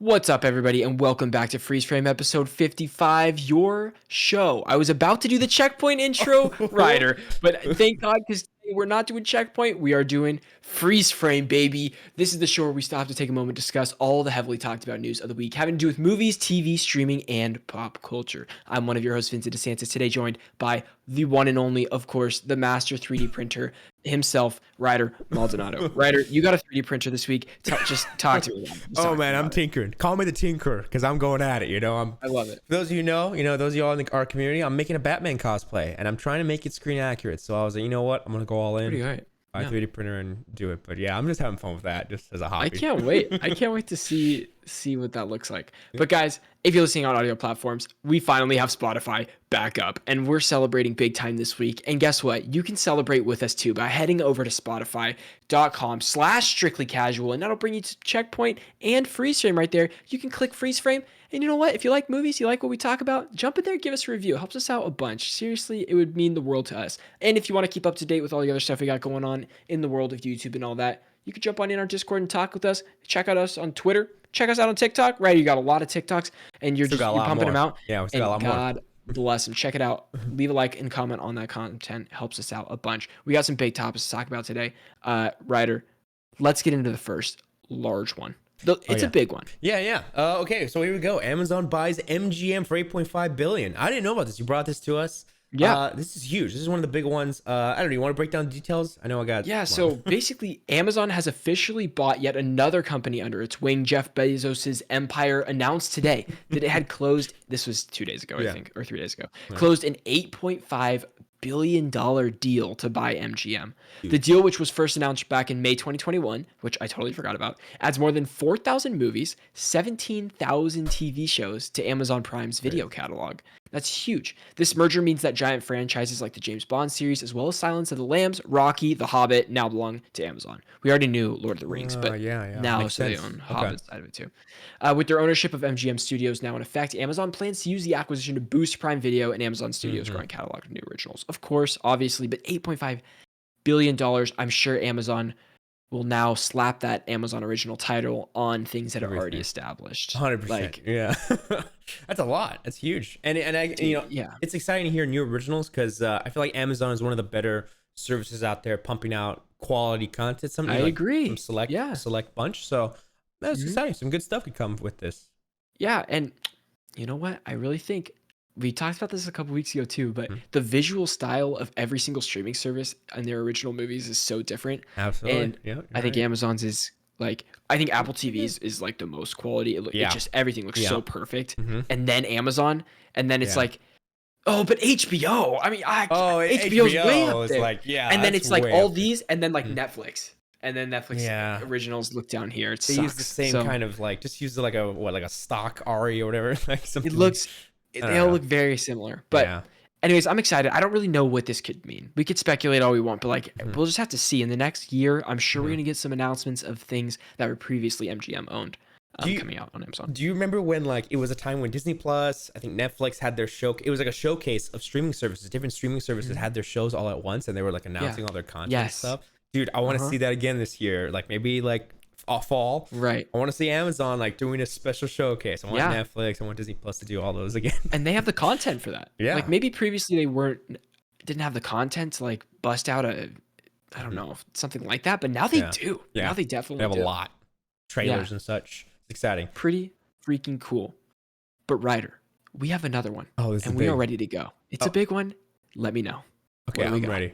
What's up, everybody, and welcome back to Freeze Frame episode 55, your show. I was about to do the checkpoint intro, Ryder, but thank God, because today we're not doing checkpoint. We are doing Freeze Frame, baby. This is the show where we stop to take a moment to discuss all the heavily talked about news of the week, having to do with movies, TV, streaming, and pop culture. I'm one of your hosts, Vincent DeSantis, today joined by the one and only, of course, the master 3D printer himself, Ryder Maldonado. Ryder, you got a 3D printer this week. Just talk to me about it. Oh man, I'm tinkering. Call me the tinkerer because I'm going at it. I love it. For those of you those of y'all in our community, I'm making a Batman cosplay and I'm trying to make it screen accurate. So I was like, you know what? I'm gonna go all in. Pretty right. Buy a 3D printer and do it. But yeah, I'm just having fun with that, just as a hobby. I can't wait. I can't wait to see what that looks like. But guys, if you're listening on audio platforms, we finally have Spotify back up and we're celebrating big time this week. And guess what? You can celebrate with us too by heading over to spotify.com/strictlycasual, and that'll bring you to Checkpoint and Freeze Frame right there. You can click Freeze Frame. And you know what? If you like movies, you like what we talk about, jump in there, give us a review. It helps us out a bunch. Seriously, it would mean the world to us. And if you want to keep up to date with all the other stuff we got going on in the world of YouTube and all that, you can jump on in our Discord and talk with us. Check out us on Twitter. Check us out on TikTok. Right, you got a lot of TikToks, and you're pumping them out. Yeah, we still got a lot more. God bless them. Check it out. Leave a like and comment on that content. It helps us out a bunch. We got some big topics to talk about today. Ryder, let's get into the first large one. It's a big one. Yeah. Okay, so here we go. Amazon buys MGM for $8.5 billion. I didn't know about this. You brought this to us. Yeah. This is huge. This is one of the big ones. I don't know. You want to break down the details? I know I got. Yeah. So basically, Amazon has officially bought yet another company under its wing. Jeff Bezos's empire announced today that it had closed. This was 2 days ago, I think, or 3 days ago. Yeah. Closed an $8.5 billion deal to buy MGM. The deal, which was first announced back in May 2021, which I totally forgot about, adds more than 4,000 movies, 17,000 TV shows to Amazon Prime's video catalog. That's huge. This merger means that giant franchises like the James Bond series, as well as Silence of the Lambs, Rocky, The Hobbit, now belong to Amazon. We already knew Lord of the Rings, but now makes sense. They own Hobbit side of it too. With their ownership of MGM Studios now in effect, Amazon plans to use the acquisition to boost Prime Video and Amazon Studios' growing catalog of new originals. Of course, obviously, but $8.5 billion, I'm sure Amazon will now slap that Amazon original title on things that are already established. 100%. Yeah. That's a lot. That's huge. And it's exciting to hear new originals because I feel like Amazon is one of the better services out there pumping out quality content. I agree. From select bunch. So that's exciting. Some good stuff could come with this. Yeah. And you know what? I really think we talked about this a couple weeks ago too, but the visual style of every single streaming service and their original movies is so different. Absolutely. And I think Amazon's is like, I think Apple TV's is like the most quality. It just, everything looks so perfect. And then Amazon, and then it's like, oh, but HBO. I mean, HBO's way up there. Like, and then it's like all these, and then like Netflix. And then Netflix originals look down here. It sucks. They use the same kind of like, just use like a stock RE or whatever. Like something. They all look very similar. But anyways, I'm excited. I don't really know what this could mean. We could speculate all we want, but like we'll just have to see. In the next year, I'm sure we're going to get some announcements of things that were previously MGM owned coming out on Amazon. Do you remember when like it was a time when Disney Plus, I think Netflix had their show. It was like a showcase of streaming services. Different streaming services had their shows all at once, and they were like announcing all their content and stuff. Dude, I want to see that again this year. Like maybe like fall. Right. I want to see Amazon like doing a special showcase. I want Netflix. I want Disney Plus to do all those again. And they have the content for that. Yeah. Like maybe previously they didn't have the content to like bust out I don't know, something like that. But now they do. Yeah. Now they definitely have a lot. Trailers and such. It's exciting. Pretty freaking cool. But Ryder, we have another one. Oh, this is and we are ready to go. It's a big one. Let me know. Okay, I'm ready.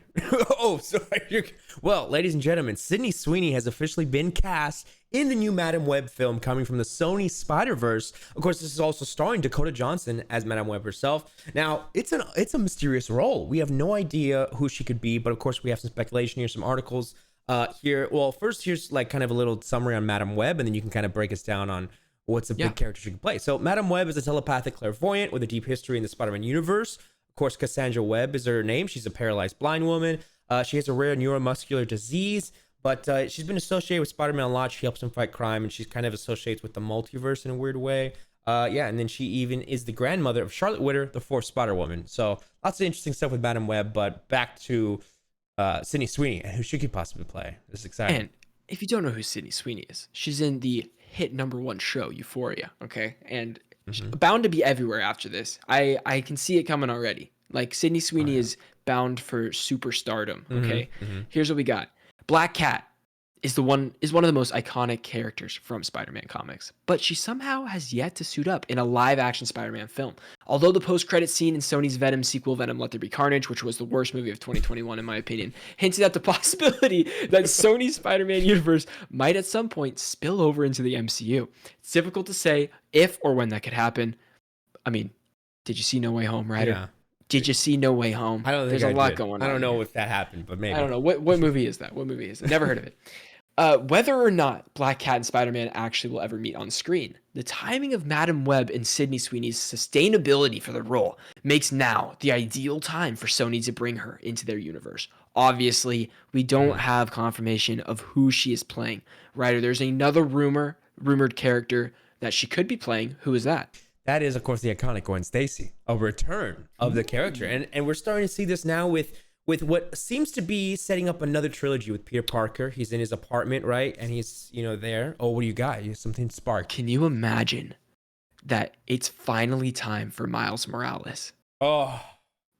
Sorry. Well, ladies and gentlemen, Sydney Sweeney has officially been cast in the new Madam Web film coming from the Sony Spider-Verse. Of course, this is also starring Dakota Johnson as Madam Web herself. Now, it's a mysterious role. We have no idea who she could be, but of course, we have some speculation here, some articles here. Well, first, here's like kind of a little summary on Madam Web, and then you can kind of break us down on what's a big character she can play. So, Madam Web is a telepathic clairvoyant with a deep history in the Spider-Man universe. Of course, Cassandra Webb is her name. She's a paralyzed blind woman. She has a rare neuromuscular disease, but she's been associated with Spider-Man a lot. She helps him fight crime, and she's kind of associated with the multiverse in a weird way. And then she even is the grandmother of Charlotte Witter, the fourth Spider-Woman. So lots of interesting stuff with Madam Web, but back to Sydney Sweeney and who she could possibly play. This is exciting. And if you don't know who Sydney Sweeney is, she's in the hit #1 show, Euphoria. Okay, and bound to be everywhere after this. I can see it coming already. Like Sydney Sweeney is bound for superstardom. Okay, here's what we got. Black Cat is one of the most iconic characters from Spider-Man comics, but she somehow has yet to suit up in a live-action Spider-Man film. Although the post-credit scene in Sony's Venom sequel, Venom: Let There Be Carnage, which was the worst movie of 2021 in my opinion, hinted at the possibility that Sony's Spider-Man universe might at some point spill over into the MCU. It's difficult to say if or when that could happen. I mean, did you see No Way Home, Ryder? Yeah. Did you see No Way Home? I don't think There's a lot going on. I don't know here. if that happened, but maybe. I don't know. What movie is that? What movie is it? Never heard of it. Whether or not Black Cat and Spider-Man actually will ever meet on screen, the timing of Madam Web and Sydney Sweeney's sustainability for the role makes now the ideal time for Sony to bring her into their universe. Obviously, we don't have confirmation of who she is playing. Right? There's another rumored character that she could be playing. Who is that? That is, of course, the iconic Gwen Stacy, a return of the character. And we're starting to see this now with what seems to be setting up another trilogy with Peter Parker. He's in his apartment, right? And he's, there. Oh, what do you got? You have something spark. Can you imagine that it's finally time for Miles Morales? Oh,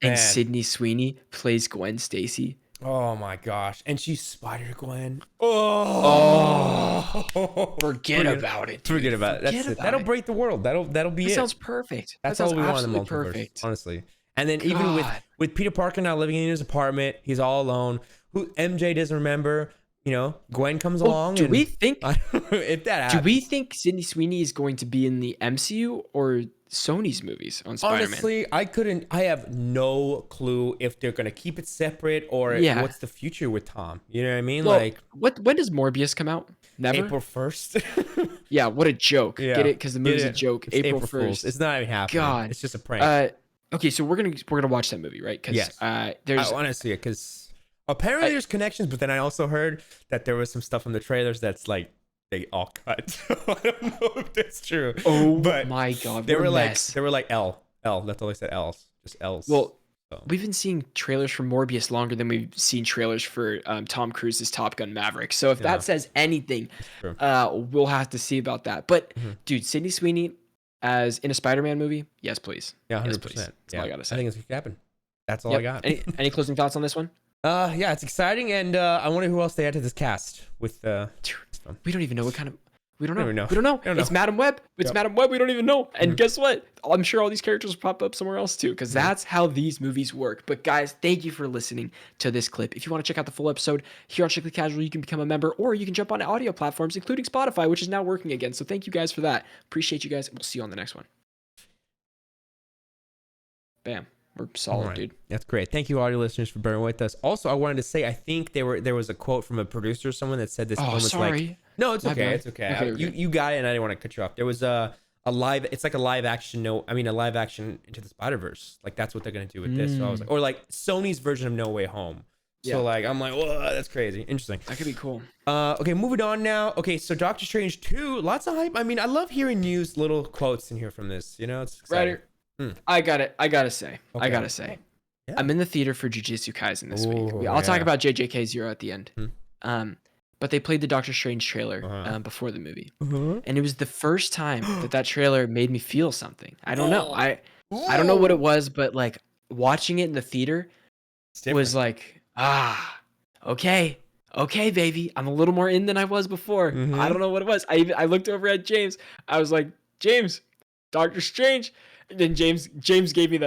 and Sydney Sweeney plays Gwen Stacy. Oh my gosh. And she's Spider-Gwen. Forget about it. Dude. Forget about it. That's it. That'll break the world. That'll be it. That sounds perfect. That's all we want in the multiverse, perfect. Honestly. And then even with Peter Parker now living in his apartment, he's all alone. Who MJ doesn't remember, Gwen comes along. Do we think if that happens, do we think Sydney Sweeney is going to be in the MCU or Sony's movies on Spider-Man? Honestly, I have no clue if they're gonna keep it separate or what's the future with Tom. You know what I mean? Well, when does Morbius come out? Never. April 1st. Yeah, what a joke. Yeah. Get it? Because the movie's a joke. It's April 1st. It's not even happening. God, it's just a prank. Okay, so we're gonna watch that movie, right? Yes. There's I want to see it because apparently there's connections, but then I also heard that there was some stuff in the trailers that's like they all cut. I don't know if that's true. Oh, but my God, they were like L. That's all they said. L's, just L's. Well, we've been seeing trailers for Morbius longer than we've seen trailers for Tom Cruise's Top Gun Maverick. So if that says anything, we'll have to see about that. But dude, Sydney Sweeney as in a Spider-Man movie, yes, please. Yeah, 100%. Yes, please. That's all I gotta say. I think it's gonna happen. That's all I got. Any closing thoughts on this one? Yeah, it's exciting, and I wonder who else they add to this cast with. We don't even know what kind of. We don't know. We don't know. It's Madam Web. It's Madam Web. We don't even know. And guess what? I'm sure all these characters will pop up somewhere else too, because that's how these movies work. But guys, thank you for listening to this clip. If you want to check out the full episode here on Strictly Casual, you can become a member, or you can jump on audio platforms, including Spotify, which is now working again. So thank you guys for that. Appreciate you guys. We'll see you on the next one. Bam. We're solid, dude. That's great. Thank you, audio listeners, for bearing with us. Also, I wanted to say, I think there was a quote from a producer or someone that said this moment's like, no, it's okay. It's okay. You got it, and I didn't want to cut you off. There was a live, it's like a live action, a live action Into the Spider-Verse. Like, that's what they're going to do with this. So I was like, or like Sony's version of No Way Home. So like, I'm like, whoa, that's crazy. Interesting. That could be cool. Okay, moving on now. Okay, so Doctor Strange 2, lots of hype. I mean, I love hearing news, little quotes in here from this. It's exciting. Right. I gotta say, yeah. I'm in the theater for Jujutsu Kaisen this week. I'll talk about JJK0 at the end. But they played the Doctor Strange trailer before the movie, and it was the first time that trailer made me feel something. I don't know. I don't know what it was, but like watching it in the theater was like, okay, baby, I'm a little more in than I was before. I don't know what it was. I looked over at James. I was like, James, Doctor Strange. And then James gave me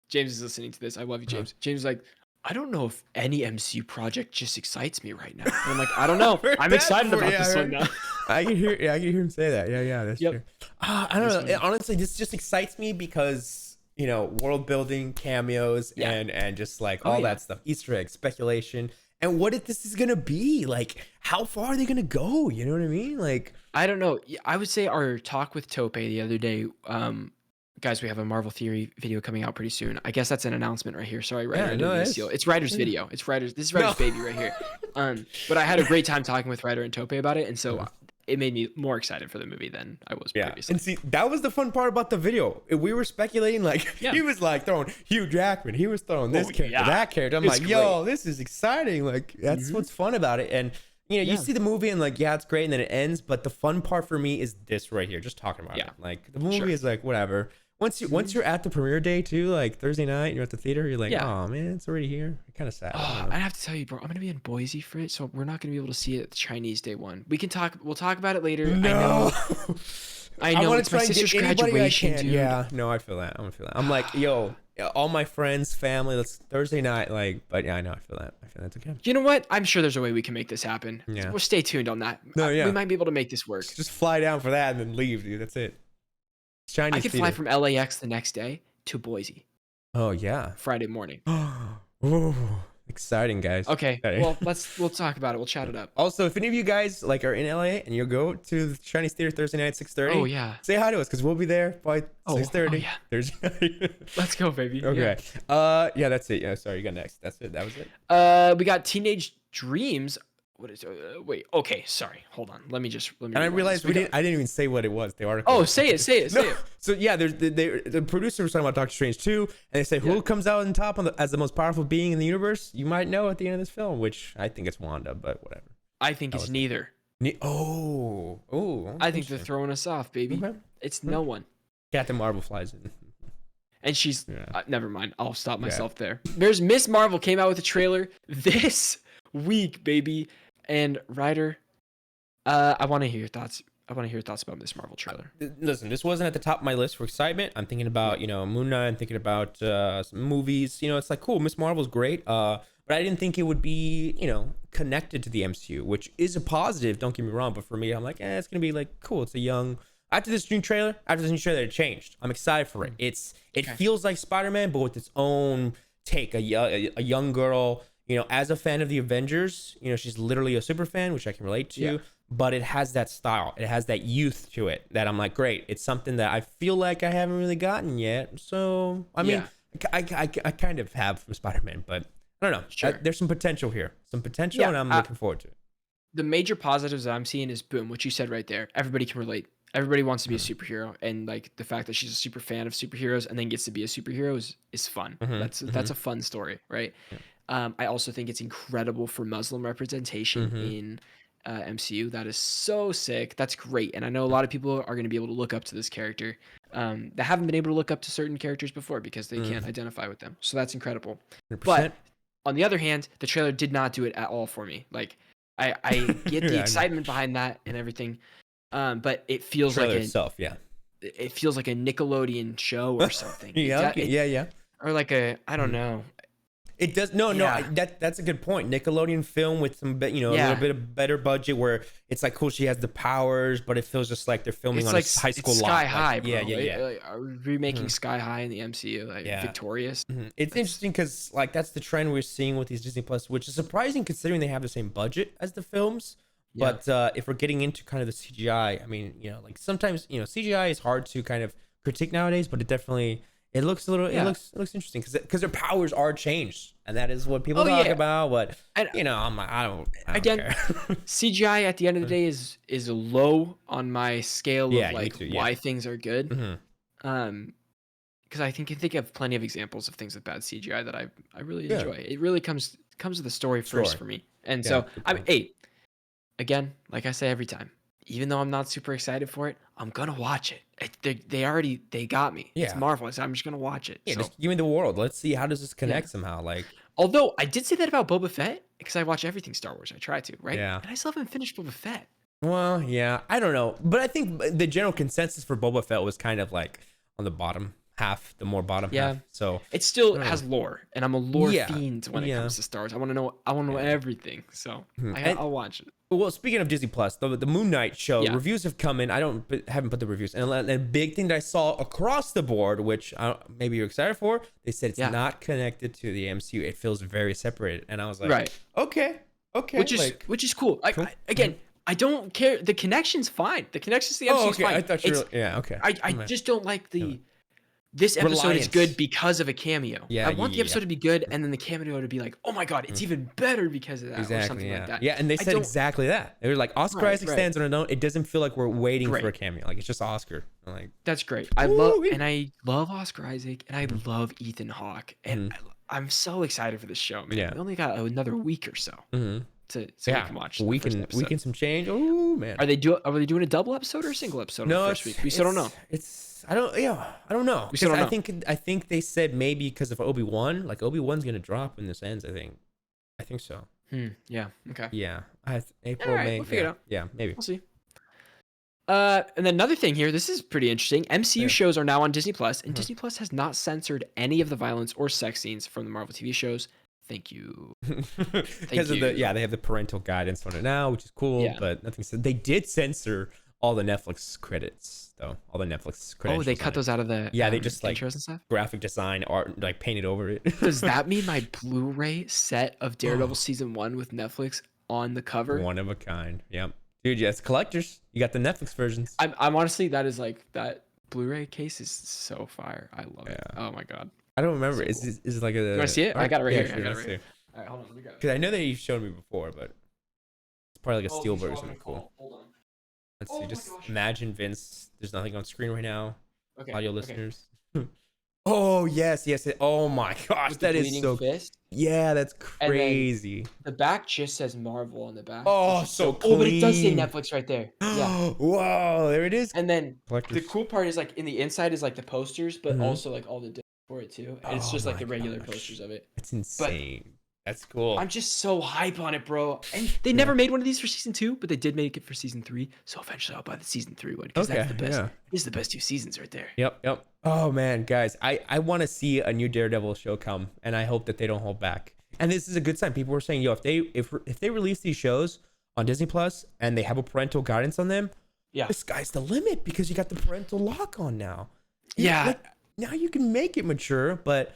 James is listening to this. I love you, James. James was like, I don't know if any MCU project just excites me right now. And I'm like, I don't know. I'm excited about this one now. I can hear him say that. Yeah, that's true. I don't know. Honestly, this just excites me because, world building, cameos, and just like all that stuff, Easter eggs, speculation. And what if this is going to be? Like, how far are they going to go? You know what I mean? Like, I don't know. I would say our talk with Tope the other day, guys, we have a Marvel Theory video coming out pretty soon. I guess that's an announcement right here. Sorry, Ryder. It's Ryder's video. It's Ryder's. This is Ryder's baby right here. But I had a great time talking with Ryder and Tope about it, and so it made me more excited for the movie than I was previously. And see, that was the fun part about the video. We were speculating, like he was like throwing Hugh Jackman, he was throwing this character, that character. I'm like, yo, this is exciting. Like that's what's fun about it. And you know, you Yeah, see the movie and like, yeah, it's great, and then it ends. But the fun part for me is this right here, just talking about yeah, it. Like the movie sure. is like whatever. Once Mhm. you're at the premiere day too, like Thursday night, you're at the theater, you're like, Yeah. oh man, it's already here. Kind of sad. I don't Oh, know. I have to tell you, bro, I'm gonna be in Boise for it, so we're not gonna be able to see it at the Chinese day one. We can talk. We'll talk about it later. I No. know. I I know. want It's to my try and get sister's anybody I graduation, can. dude. Yeah, no, I feel that. I'm gonna feel that. I'm like, yo, all my friends, family, let's Thursday night, like, but yeah, I know, I feel that. I feel that's okay. You know what? I'm sure there's a way we can make this happen. Yeah. Well, stay tuned on that. No, We yeah. might be able to make this work. Just fly down for that and then leave, dude. That's it. It's I Chinese could theater. fly from LAX the next day to Boise Oh yeah. Friday morning. Ooh, exciting, guys. Okay, Exciting. well, we'll talk about it. We'll chat it up. Also, if any of you guys like are in LA and you go to the Chinese theater Thursday night at 6:30, Oh yeah. say hi to us because we'll be there by Oh, 6:30. yeah. Thursday. Let's go, baby. Okay. Yeah. Yeah, that's it. Yeah, sorry, you got next. That's it. That was it. We got Teenage Dreams. What is? Wait. Okay. Sorry. Hold on. Let me. And I realized I didn't even say what it was. The article. Oh, say it. Say it. Say No. it. So yeah, the producer was talking about Doctor Strange 2, and they say who Yeah. comes out on top as the most powerful being in the universe. You might know at the end of this film, which I think it's Wanda, but whatever. I think it's neither. Oh. I think they're throwing us off, baby. Okay. It's no one. Captain Marvel flies in. And she's Yeah. never mind. I'll stop myself there. There's Miss Marvel came out with a trailer this week, baby. And Ryder, I want to hear your thoughts. I want to hear your thoughts about Miss Marvel trailer. Listen, this wasn't at the top of my list for excitement. I'm thinking about, Moon Knight. I'm thinking about some movies. It's like, cool, Miss Marvel's great. But I didn't think it would be, connected to the MCU, which is a positive. Don't get me wrong. But for me, I'm like, it's going to be like, cool. It's a young... After this new trailer, it changed. I'm excited for it. It feels like Spider-Man, but with its own take. A young girl, as a fan of the Avengers, she's literally a super fan, which I can relate to. Yeah. But it has that style. It has that youth to it that I'm like, great. It's something that I feel like I haven't really gotten yet. So, I mean, I kind of have from Spider-Man, but I don't know. Sure. There's some potential here. And I'm looking forward to it. The major positives that I'm seeing is boom, what you said right there. Everybody can relate. Everybody wants to be a superhero, and like the fact that she's a super fan of superheroes and then gets to be a superhero is fun. That's a fun story, right? Yeah. I also think it's incredible for Muslim representation in MCU. That is so sick. That's great, and I know a lot of people are going to be able to look up to this character that haven't been able to look up to certain characters before because they can't identify with them. So that's incredible. 100%. But on the other hand, the trailer did not do it at all for me. Like I get the excitement behind that and everything. But it feels like it feels like a Nickelodeon show or something. Yeah. Or like I don't know. It does no. That's a good point. Nickelodeon film with some a little bit of better budget where it's like cool. She has the powers, but it feels just like they're filming It's on like a high school it's lot. Sky High, like, bro. Yeah. Like, are we remaking Sky High in the MCU? Like Victorious. It's interesting because like that's the trend we're seeing with these Disney Plus, which is surprising considering they have the same budget as the films. Yeah. But if we're getting into kind of the CGI, I mean, like sometimes CGI is hard to kind of critique nowadays, but it looks a little it looks interesting because their powers are changed, and that is what people talk about. But I don't care. CGI at the end of the day is low on my scale of like why things are good. Because I can think of plenty of examples of things with bad CGI that I really enjoy. It really comes to the story first for me, and so again, like I say every time, even though I'm not super excited for it, I'm gonna watch it. They got me. Yeah. It's Marvel, so I'm just gonna watch it. Yeah, just give me the world. Let's see how does this connect somehow. Like, although I did say that about Boba Fett because I watch everything Star Wars. I try to, right? Yeah. And I still haven't finished Boba Fett. Well, yeah, I don't know, but I think the general consensus for Boba Fett was kind of like on the bottom half, the more bottom half. So it still has lore, and I'm a lore fiend when it comes to Star Wars. I want to know everything. So I'll watch it. Well, speaking of Disney Plus, the Moon Knight show reviews have come in. I haven't put the reviews, and a big thing that I saw across the board, which maybe you're excited for, they said it's not connected to the MCU. It feels very separated, and I was like, okay, which is cool. I don't care. The connection's fine. The connection's to the MCU is fine. I thought you were, I just don't like this episode is good because of a cameo. I want the episode to be good, and then the cameo to be like, oh my god, it's even better because of that, or something like that. Yeah, and they said exactly that. They were like, Oscar Isaac stands on a note. It doesn't feel like we're waiting for a cameo. Like it's just Oscar. Like that's great. I love Oscar Isaac, and I love Ethan Hawke, and I'm so excited for this show, man. We only got another week or so. so we can watch. Weekend some change. Oh man. Are they doing a double episode or a single episode? No, on the first week? We still don't know. I don't know. We still don't know. I think they said maybe because of Obi-Wan. Like Obi-Wan's gonna drop when this ends. I think so. Yeah. Okay. Yeah. April, May. We'll figure it out. Yeah, maybe. We'll see. And then another thing here, this is pretty interesting. MCU shows are now on Disney Plus, and Disney Plus has not censored any of the violence or sex scenes from the Marvel TV shows. Thank you. Because of they have the parental guidance on it now, which is cool. Yeah. But nothing said. They did censor all the Netflix credits, though. All the Netflix credits. Oh, they cut those out of the they just like intros and stuff. Graphic design art, like painted over it. Does that mean my Blu-ray set of Daredevil season 1 with Netflix on the cover? One of a kind. Yep. Dude, yes, collectors. You got the Netflix versions. I'm honestly, that is like, that Blu-ray case is so fire. I love it. Oh my god. I don't remember. So is it like a? You want to see it? I got it right here. Sure, I got it right here. All right, hold on. Let me grab it. Because I know that you've shown me before, but it's probably like a steel version. Cool. Hold on. Let's see. Just imagine Vince. There's nothing on screen right now. Okay. Audio listeners. Oh yes. Oh my gosh, With that is so. Fist. Yeah, that's crazy. The back just says Marvel on the back. Oh, so clean. Oh, but it does say Netflix right there. Yeah. Whoa, there it is. And then the cool part is like in the inside is like the posters, but also like all the different for it too. And it's just like the regular posters of it. It's insane. That's cool. I'm just so hype on it, bro. And they never made one of these for season 2, but they did make it for season 3. So eventually I'll buy the season 3 one because that's the best. Yeah. This is the best 2 seasons right there. Yep. Oh man, guys, I want to see a new Daredevil show come, and I hope that they don't hold back. And this is a good sign. People were saying, yo, if they release these shows on Disney Plus and they have a parental guidance on them, the sky's the limit because you got the parental lock on now. Yeah. Like, now you can make it mature, but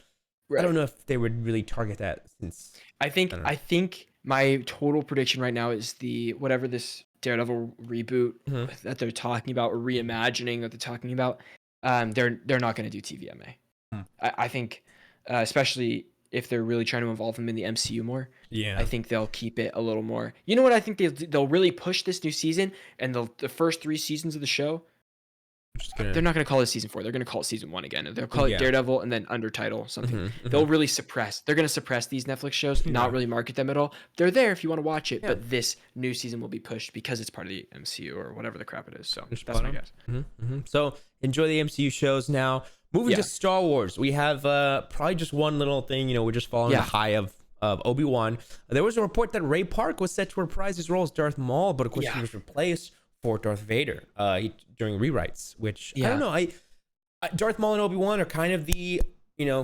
I don't know if they would really target that since I think my total prediction right now is whatever this Daredevil reboot that they're talking about or reimagining that they're talking about, they're not going to do TVMA. I think, especially if they're really trying to involve them in the MCU more. Yeah, I think they'll keep it a little more. You know what? I think they'll really push this new season and the first 3 seasons of the show. They're not going to call it season 4. They're going to call it season 1 again. They'll call it Daredevil and then undertitle something. They'll really they're going to suppress these Netflix shows, not really market them at all. They're there if you want to watch it, but this new season will be pushed because it's part of the MCU or whatever the crap it is. So that's my guess. So enjoy the MCU shows now. Moving to Star Wars, we have probably just one little thing. We're just following the high of Obi-Wan. There was a report that Ray Park was set to reprise his role as Darth Maul, but of course he was replaced for Darth Vader during rewrites, which I don't know. Darth Maul and Obi-Wan are kind of the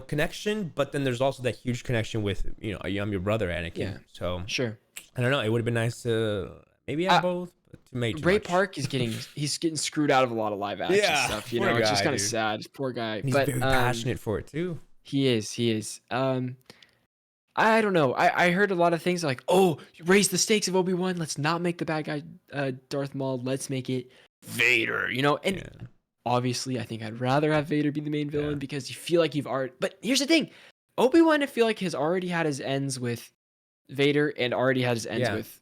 connection, but then there's also that huge connection with I'm your brother, Anakin. Yeah. So sure. I don't know. It would have been nice to maybe have both. But to make Ray Park is getting screwed out of a lot of live action stuff. It's just kind of sad. Poor guy. He's very passionate for it too. He is. I don't know. I heard a lot of things like, oh, raise the stakes of Obi-Wan. Let's not make the bad guy Darth Maul. Let's make it Vader, And obviously, I think I'd rather have Vader be the main villain because you feel like you've already... But here's the thing. Obi-Wan, I feel like, has already had his ends with Vader and already had his ends with...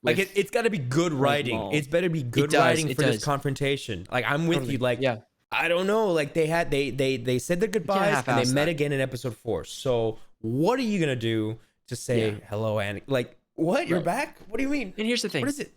Like, it's got to be good writing. It's better be good writing for this confrontation. Like, I'm with you. Like, I don't know. Like, they said their goodbyes and they met again in episode 4. So... what are you gonna do to say hello, Anakin? Like, what? You're back? What do you mean? And here's the thing. What is it?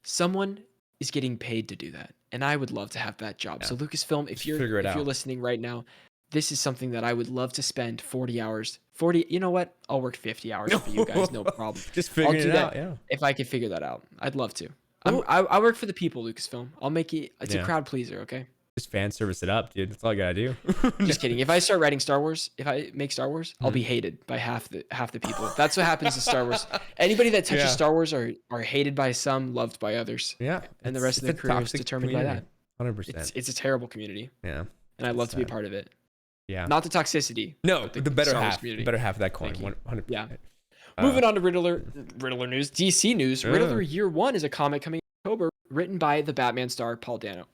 Someone is getting paid to do that, and I would love to have that job. So Lucasfilm, if you're listening right now, this is something that I would love to spend 40 hours. 40. You know what? I'll work 50 hours for you guys, no problem. Just figure it out. Yeah. If I could figure that out, I'd love to. I work for the people, Lucasfilm. I'll make it. It's a crowd pleaser. Okay. Just fan service it up, dude. That's all I gotta do. Just kidding. If I start writing Star Wars, if I make Star Wars, I'll be hated by half the people. That's what happens to Star Wars. Anybody that touches Star Wars are hated by some, loved by others. Yeah. And the rest of the career is determined by that. 100%. It's a terrible community. Yeah. And I'd love to be a part of it. Yeah. Not the toxicity. No, the better half. The better half of that coin. 100%. Yeah. Moving on to Riddler news, DC news. Riddler Year 1 is a comic coming in October, written by the Batman star Paul Dano.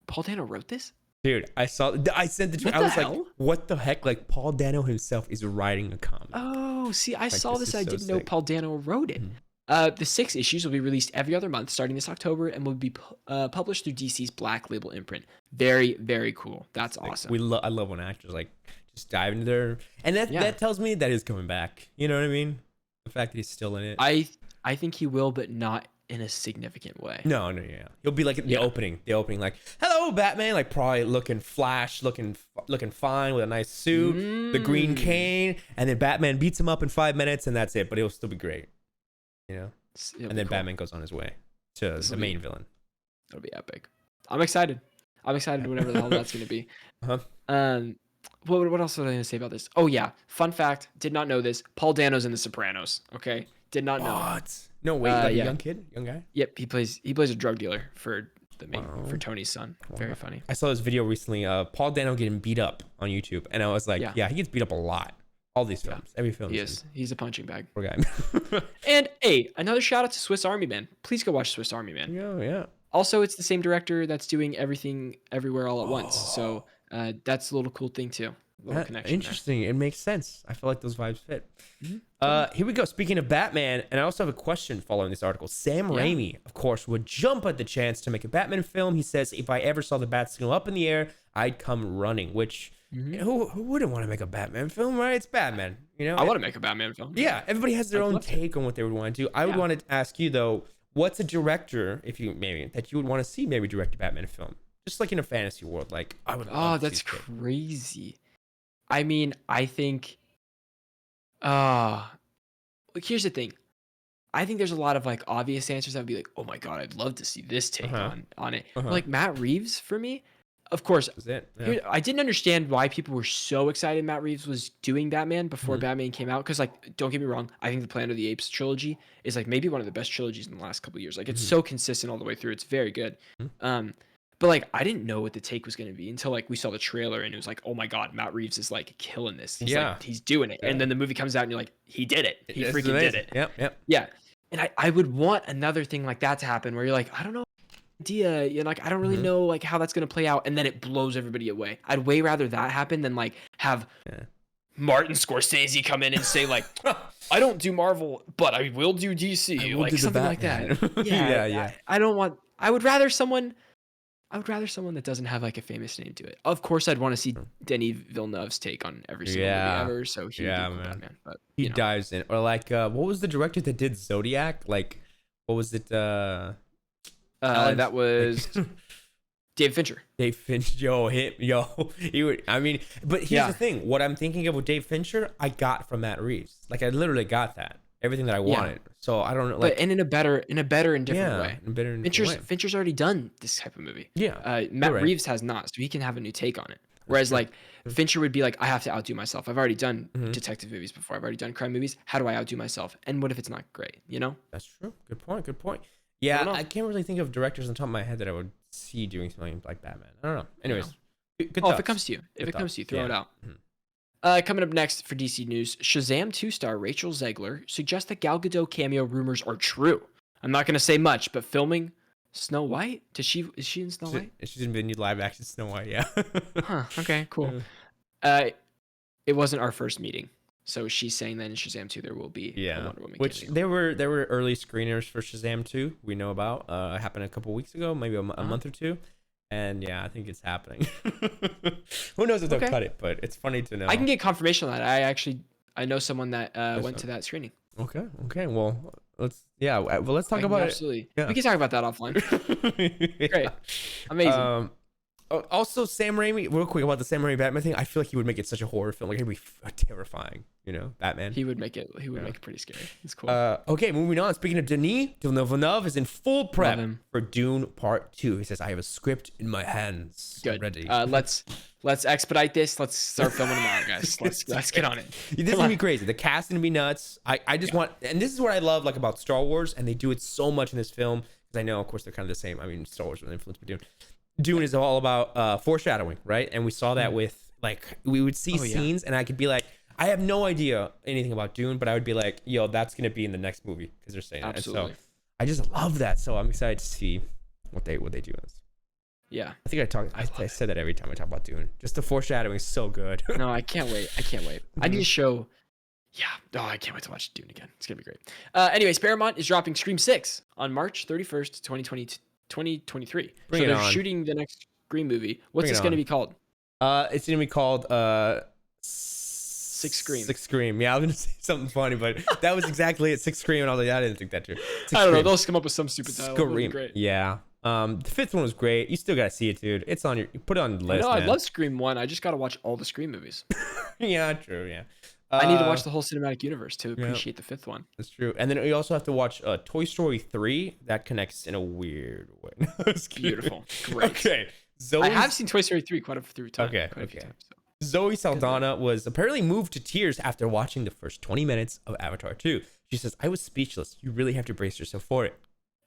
Paul Dano wrote this? Dude, I sent the tweet. I was like, what the heck? Like, Paul Dano himself is writing a comic. Oh, see, I saw this. I didn't know Paul Dano wrote it. The 6 issues will be released every other month starting this October and will be published through DC's Black Label imprint. Very, very cool. That's awesome. I love when actors like just dive into their... And that tells me that he's coming back. You know what I mean? The fact that he's still in it. I think he will, but not in a significant way. No, yeah. He'll be like the opening, like, "Hello, Batman," like probably looking fine with a nice suit, the green cane, and then Batman beats him up in 5 minutes, and that's it. But it'll still be great, you know. And then Batman goes on his way to the main villain. It'll be epic. I'm excited. Whatever the hell that's gonna be. What else was I gonna say about this? Oh yeah, fun fact. Did not know this. Paul Dano's in The Sopranos. Okay, did not know. What? No, wait, like a young guy. Yep, he plays a drug dealer for for Tony's son. Very funny. I saw this video recently. Paul Dano getting beat up on YouTube, and I was like, yeah, he gets beat up a lot. All these films, every film. He's a punching bag. Poor guy. And hey, another shout out to Swiss Army Man. Please go watch Swiss Army Man. Yeah. Also, it's the same director that's doing Everything Everywhere All at Once. So that's a little cool thing too. Connection interesting. There. It makes sense. I feel like those vibes fit. Here we go. Speaking of Batman, and I also have a question following this article. Sam Raimi, of course, would jump at the chance to make a Batman film. He says, if I ever saw the bat signal up in the air, I'd come running. Which, who wouldn't want to make a Batman film, right? It's Batman. You know, I want to make a Batman film. Yeah, everybody has their own take on what they would want to do. I would want to ask you though, what's a director, that you would want to see maybe direct a Batman film, just like in a fantasy world? Like I would. Oh, that's crazy. I mean, I think. Here's the thing. I think there's a lot of like obvious answers that would be like, oh my god, I'd love to see this take on it. Like Matt Reeves for me, of course. I didn't understand why people were so excited Matt Reeves was doing Batman before Batman came out. Because like, don't get me wrong, I think the Planet of the Apes trilogy is like maybe one of the best trilogies in the last couple of years. Like it's so consistent all the way through. It's very good. But like I didn't know what the take was going to be until like we saw the trailer and it was like, oh my god, Matt Reeves is like killing this. He's doing it. And then the movie comes out and you're like, he did it. He freaking did it. Yep. Yeah. And I would want another thing like that to happen where you're like, I don't know idea. You're like, I don't really know like how that's going to play out. And then it blows everybody away. I'd way rather that happen than like have Martin Scorsese come in and say like, I don't do Marvel, but I will do DC. Like something like that. Yeah. I would rather someone that doesn't have like a famous name to it. Of course, I'd want to see Denis Villeneuve's take on every single movie ever. So he Batman, but he dives in. Or like, what was the director that did Zodiac? Like, what was it? That was David Fincher. Dave Fincher, he would. I mean, but here's the thing: what I'm thinking of with Dave Fincher, I got from Matt Reeves. Like, I literally got everything that I wanted. So I don't know, like, but in a better and different way. Way. Fincher's already done this type of movie. Yeah, Matt Reeves has not, so he can have a new take on it. Whereas like Fincher would be like, I have to outdo myself. I've already done detective movies before. I've already done crime movies. How do I outdo myself? And what if it's not great? You know? That's true. Good point. Yeah, I can't really think of directors on top of my head that I would see doing something like Batman. I don't know. Anyways, good if it comes to you, throw it out. Coming up next for DC News, Shazam 2 star Rachel Zegler suggests that Gal Gadot cameo rumors are true. I'm not going to say much, but filming Snow White? Is she in Snow White? She's in the new live action Snow White, yeah. Okay, cool. It wasn't our first meeting. So she's saying that in Shazam 2 there will be a Wonder Woman which cameo. There were early screeners for Shazam 2 we know about. It happened a couple weeks ago, maybe a month or two. And yeah, I think it's happening. Who knows if they'll cut it, but it's funny to know. I can get confirmation on that. I know someone that went to that screening. Okay. Well, let's talk about it. Absolutely. Yeah. We can talk about that offline. Great. Amazing. Also, Sam Raimi, real quick about the Sam Raimi Batman thing. I feel like he would make it such a horror film. Like, it'd be terrifying, Batman. He would make it pretty scary. It's cool. Okay, moving on. Speaking of Denis Villeneuve is in full prep for Dune Part 2. He says, I have a script in my hands. Good. Ready. Let's expedite this. Let's start filming tomorrow, guys. Let's get on it. This is going to be crazy. The cast is going to be nuts. I just want, and this is what I love like about Star Wars, and they do it so much in this film, because I know, of course, they're kind of the same. I mean, Star Wars was influenced by Dune. Dune is all about foreshadowing, right? And we saw that with, like, we would see scenes and I could be like, I have no idea anything about Dune, but I would be like, yo, that's going to be in the next movie because they're saying that. And so I just love that. So I'm excited to see what they do in this. Yeah. I think I said that every time I talk about Dune. Just the foreshadowing is so good. No, I can't wait. I need to show. Yeah. Oh, I can't wait to watch Dune again. It's going to be great. Anyways, Paramount is dropping Scream 6 on March 31st, 2023. So they're shooting the next Scream movie. What's this going to be called? It's going to be called Six Scream. Six Scream. Yeah, I was gonna say something funny, but that was exactly it. Six Scream, and I was like, I didn't think that too. I don't know. They'll come up with some stupid title. Scream. Great. Yeah. The fifth one was great. You still gotta see it, dude. It's on you put it on the list. No, I man. love Scream 1. I just gotta watch all the Scream movies. Yeah, true. Yeah. I need to watch the whole cinematic universe to appreciate the fifth one. That's true. And then we also have to watch Toy Story 3. That connects in a weird way. Beautiful. Great. Okay. I have seen Toy Story 3 quite a few times. Okay. Times, so. Zoe Saldana was apparently moved to tears after watching the first 20 minutes of Avatar 2. She says, I was speechless. You really have to brace yourself for it.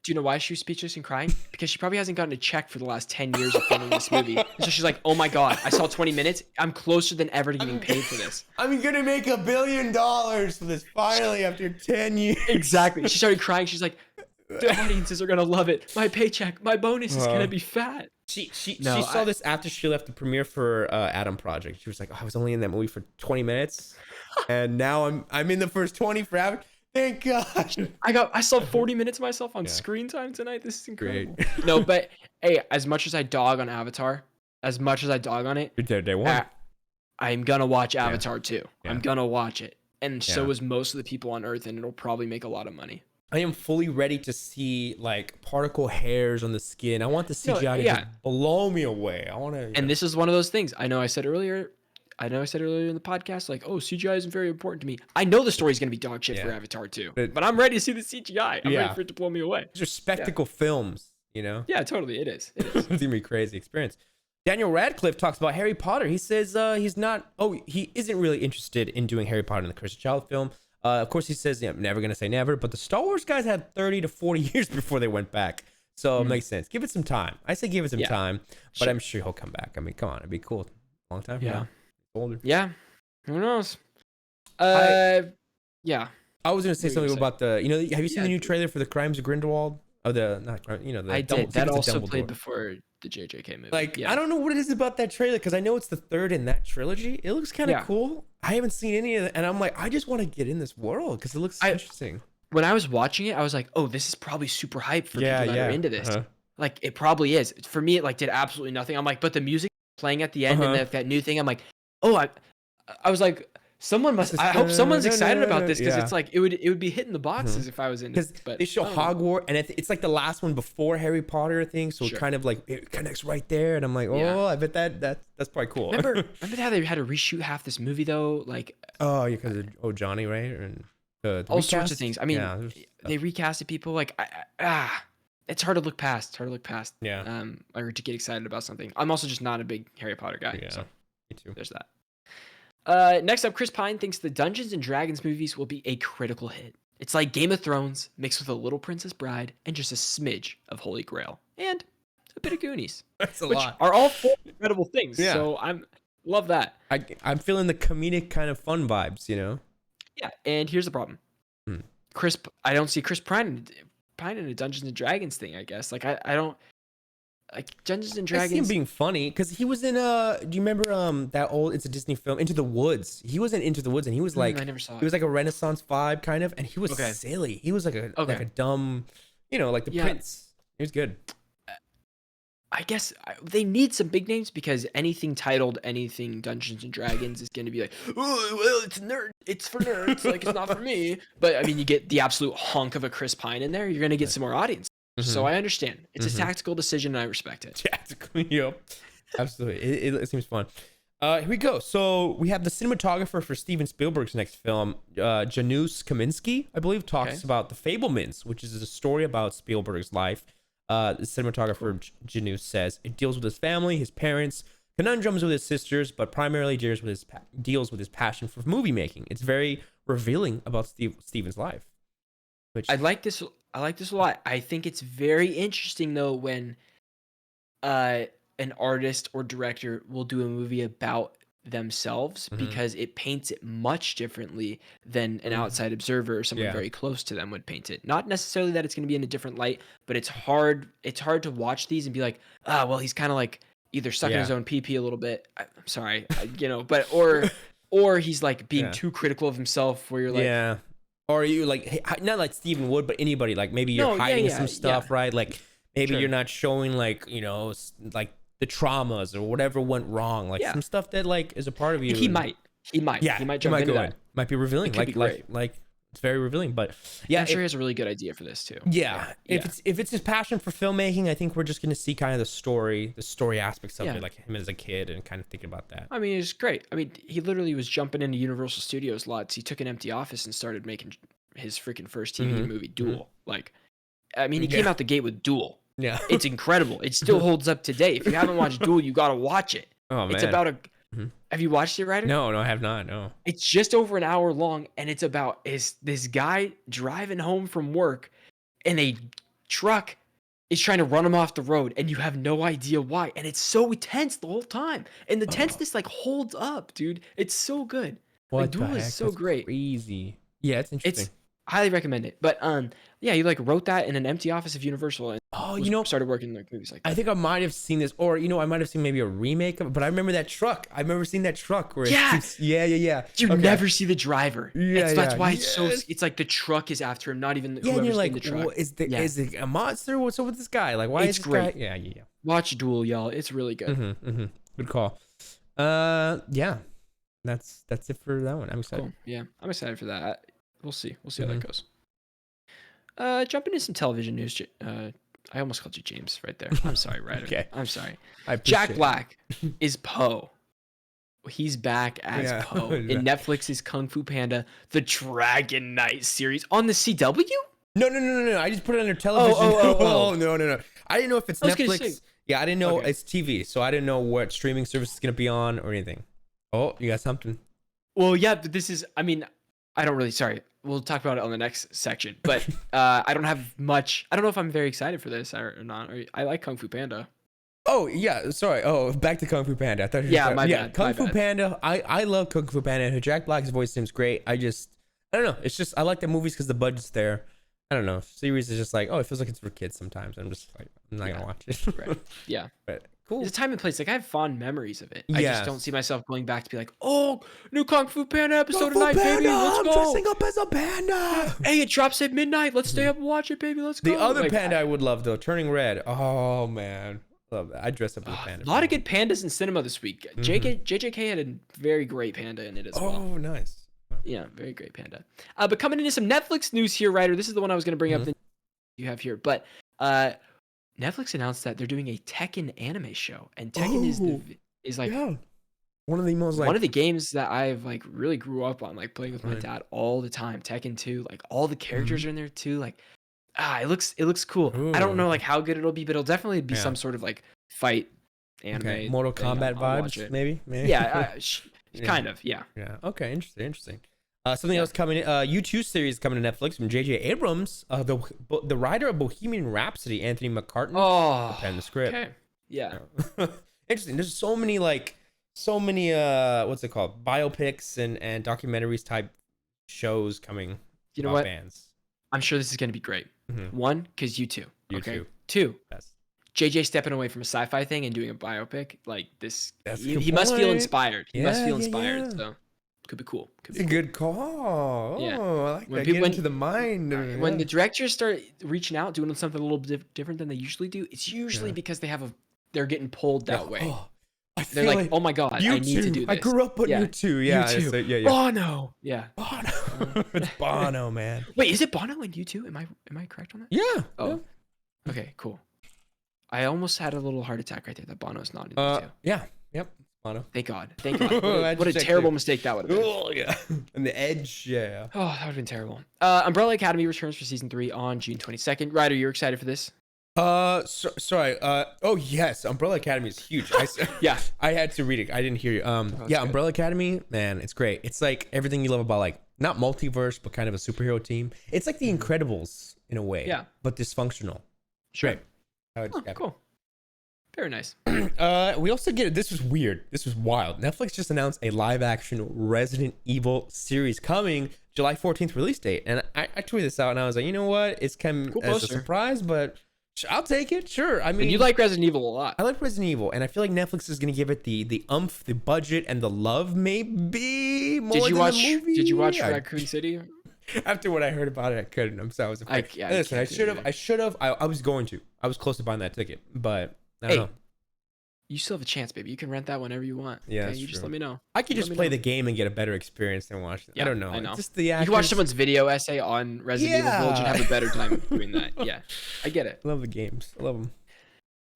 Do you know why she was speechless and crying? Because she probably hasn't gotten a check for the last 10 years of filming this movie. And so she's like, oh my God, I saw 20 minutes. I'm closer than ever to getting paid for this. I'm going to make $1 billion for this finally after 10 years. Exactly. She started crying. She's like, the audiences are going to love it. My paycheck, my bonus is going to be fat. She saw this after she left the premiere for Adam Project. She was like, oh, I was only in that movie for 20 minutes. And now I'm in the first 20 for Avatar. Thank God. I saw 40 minutes of myself on screen time tonight. This is incredible. No, but hey, as much as I dog on Avatar, as much as I dog on it, you're there day one. I'm gonna watch Avatar 2. Yeah. I'm gonna watch it. And so is most of the people on Earth, and it'll probably make a lot of money. I am fully ready to see like particle hairs on the skin. I want the CGI to just blow me away. I want to. And this is one of those things. I know I said earlier in the podcast, like, oh, CGI isn't very important to me. I know the story's going to be dog shit for Avatar 2, but I'm ready to see the CGI. I'm ready for it to blow me away. These are spectacle films, you know? Yeah, totally. It is. It's going to be a crazy experience. Daniel Radcliffe talks about Harry Potter. He says he isn't really interested in doing Harry Potter and the Cursed Child film. Of course, he says, I'm never going to say never, but the Star Wars guys had 30 to 40 years before they went back. So it makes sense. Give it some time. I say give it some time, but I'm sure he'll come back. I mean, come on. It'd be cool. Long time from now. Older. Yeah. Who knows? Yeah. I was gonna say something about have you seen the new trailer for the Crimes of Grindelwald? Oh, I did. That also played before the JJK movie. Like, I don't know what it is about that trailer because I know it's the third in that trilogy. It looks kind of cool. I haven't seen any of it, and I'm like, I just want to get in this world because it looks interesting. When I was watching it, I was like, oh, this is probably super hype for people that are into this. Like, it probably is. For me, it like did absolutely nothing. I'm like, but the music playing at the end and that new thing, I'm like, oh, I was like, I hope someone's excited about this because it's like it would be hitting the boxes if I was in it. Because they show Hogwarts and it's like the last one before Harry Potter thing, so it kind of like it connects right there, and I'm like, oh, I bet that's probably cool. Remember how they had to reshoot half this movie though, like because of Johnny, right? And the all sorts of things. I mean, they recasted people like it's hard to look past. Yeah. Or to get excited about something. I'm also just not a big Harry Potter guy. Yeah. So Me too. There's that. Next up, Chris Pine thinks the Dungeons and Dragons movies will be a critical hit. It's like Game of Thrones mixed with a Little Princess Bride and just a smidge of Holy Grail and a bit of Goonies. That's a lot. Are all four incredible things. Yeah. So love that. I'm feeling the comedic kind of fun vibes, you know? Yeah. And here's the problem. I don't see Chris Pine in a Dungeons and Dragons thing, I guess. Like I don't like Dungeons and Dragons. I see him being funny because he was in do you remember that old it's a Disney film Into the Woods? He was in Into the Woods and he was like I never saw it. He was like a Renaissance vibe kind of, and he was silly. He was like a dumb, like the prince. He was good. I guess they need some big names because anything titled anything Dungeons and Dragons is going to be like, oh, well, it's for nerds, like it's not for me. But I mean, you get the absolute hunk of a Chris Pine in there, you're going to get some more audience. So I understand. It's a tactical decision, and I respect it. Tactical, yep. Absolutely. It seems fun. Here we go. So we have the cinematographer for Steven Spielberg's next film, Janusz Kaminski, I believe, talks about The Fabelmans, which is a story about Spielberg's life. The cinematographer Janusz says it deals with his family, his parents, conundrums with his sisters, but primarily deals with his passion for movie making. It's very revealing about Steven's life. I like this a lot. I think it's very interesting though when an artist or director will do a movie about themselves because it paints it much differently than an outside observer or someone very close to them would paint it. Not necessarily that it's going to be in a different light, but it's hard to watch these and be like, well, he's kind of like either stuck in his own pee a little bit. I'm sorry, but or he's like being too critical of himself where you're like, or you like not like Stephen Wood, but anybody, like maybe you're hiding some stuff, right? Like maybe you're not showing like like the traumas or whatever went wrong, like some stuff that like is a part of you. He Yeah, he might it jump might into go that. in. Might be revealing. It could be great. Like it's very revealing. But Yeah, yeah, I'm sure he has a really good idea for this too. yeah. Yeah. If it's his passion for filmmaking, I think we're just gonna see kind of the story aspects of Yeah. it, like him as a kid and kind of thinking about that. I mean, it's great. I mean, he literally was jumping into Universal Studios lots. He took an empty office and started making his freaking first TV movie, Duel. Like, I mean, he came out the gate with Duel. Yeah. It's incredible. It still holds up today. If you haven't watched Duel, you gotta watch it. Oh man. It's about a. Have you watched it, Ryder? No, I have not. No. It's just over an hour long, and it's about this guy driving home from work, and a truck is trying to run him off the road, and you have no idea why. And it's so tense the whole time, and the tenseness like holds up, dude. It's so good. Like, Duel is so That's great. crazy. Yeah, it's interesting. It's highly recommend it. But yeah, he like wrote that in an empty office of Universal, and started working like movies like that. I think I might have seen this, or I might have seen maybe a remake of it, but I remember that truck. I remember seeing that truck where yeah. You never see the driver. Yeah, That's why it's yes. so. It's like the truck is after him, not even and whoever's you're like, in the truck. is it a monster? What's up with this guy? Like, why It's is this great. guy? Yeah. Watch Duel, y'all. It's really good. Good call. Yeah, that's it for that one. I'm excited. Cool. Yeah, I'm excited for that. We'll see how that goes. Jumping into some television news. I almost called you James right there. I'm sorry, Ryder. Okay. I'm sorry. I Jack appreciate Black is Poe. He's back as Poe in Netflix's Kung Fu Panda: The Dragon Knight series on the CW. No. I just put it on their television. Oh. No. I didn't know if it's I was gonna Netflix. say- Yeah, I didn't know Okay. it's TV, so I didn't know what streaming service it's gonna be on or anything. Oh, you got something? Well, yeah, but this is. I mean, I don't really. Sorry, we'll talk about it on the next section. But I don't have much. I don't know if I'm very excited for this or not. I like Kung Fu Panda. Oh yeah, sorry. Oh, back to Kung Fu Panda. I thought you Yeah, were my bad, Kung my Fu bad. Panda. I love Kung Fu Panda. Jack Black's voice seems great. I don't know. It's just I like the movies because the budget's there. I don't know. Series is just like, oh, it feels like it's for kids sometimes. I'm just like, I'm not gonna watch it. Right. Yeah. But cool. There's a time and place. Like I have fond memories of it. I Yes. just don't see myself going back to be like, oh, new Kung Fu Panda episode Kung Fu tonight, baby. Panda, Let's I'm go. dressing up as a panda. Hey, it drops at midnight. Let's stay up and watch it, baby. Let's go. The other Like, panda I would love though, Turning Red. Oh man, love that. I dress up as a panda. A lot of good pandas in cinema this week. JJK had a very great panda in it as well. Oh, nice. Yeah, very great panda. But coming into some Netflix news here, Ryder. This is the one I was going to bring up that you have here. But Netflix announced that they're doing a Tekken anime show, and Tekken is like one of the most one of the games that I've like really grew up on, like playing with my dad all the time. Tekken 2, like all the characters are in there too. Like, it looks cool. I don't know like how good it'll be, but it'll definitely be some sort of like fight anime. Mortal thing. Kombat I'll watch vibes, it. maybe. Yeah, kind of. Yeah. Yeah. Okay. Interesting. Something else coming. U2 series coming to Netflix from J.J. Abrams. The writer of Bohemian Rhapsody, Anthony McCartney, penned the script. Okay. Yeah. Interesting. There's so many what's it called, biopics and documentaries type shows coming. You know about what? Bands. I'm sure this is going to be great. One, because U2. Okay. U2. Two. Yes. JJ stepping away from a sci-fi thing and doing a biopic like this. That's a He good must feel point. inspired. He must Yeah, feel yeah, inspired. yeah. So could be cool. It's a good call. Yeah. Oh, I like When that. people- Get into the mind. When the directors start reaching out, doing something a little bit different than they usually do, it's usually because they're getting pulled that way. Oh, I They're feel like, oh my god, I need to do this. I grew up on Yeah. U2. Yeah. U2. So, yeah. Bono. Yeah. Bono. It's Bono, man. Wait, is it Bono in U2? Am I correct on that? Yeah. Oh. Okay, cool. I almost had a little heart attack right there that Bono's not in U2. Yeah. Yep. Bono. Thank God. Thank God. I What a just checked terrible it. mistake that would have been. Oh yeah. And the Edge. Yeah. Oh, that would have been terrible. Umbrella Academy returns for season 3 on June 22nd. Ryder, you're excited for this? Sorry. Oh yes, Umbrella Academy is huge. Yeah. I had to read it. I didn't hear you. that's Yeah, good. Umbrella Academy, man, it's great. It's like everything you love about like not multiverse, but kind of a superhero team. It's like the Incredibles in a way. Yeah. But dysfunctional. Sure. Great. I would Oh, describe it. cool. Very nice. We also get it. This was weird. This was wild. Netflix just announced a live-action Resident Evil series coming July 14th release date, and I tweeted this out, and I was like, you know what? It's kind Cool of as a poster. surprise, but I'll take it. Sure. I mean, And you like Resident Evil a lot. I like Resident Evil, and I feel like Netflix is gonna give it the umph, the budget, and the love, maybe more. Did you than watch? The movie. Did you watch I- Raccoon City? After what I heard about it, I couldn't. I'm sorry. I was afraid. Listen, I can't do should have. it. I should have. I was going to. I was close to buying that ticket, but I don't Hey, know. you still have a chance, baby. You can rent that whenever you want. Yeah, Okay, that's you just true. let me know. I could You let just me play know. the game and get a better experience than watch it. I Yeah, don't know. I know. It's just the You actors. can watch someone's video essay on Resident Evil Village and Yeah. have a better time doing that. Yeah, I get it. I love the games. I love them.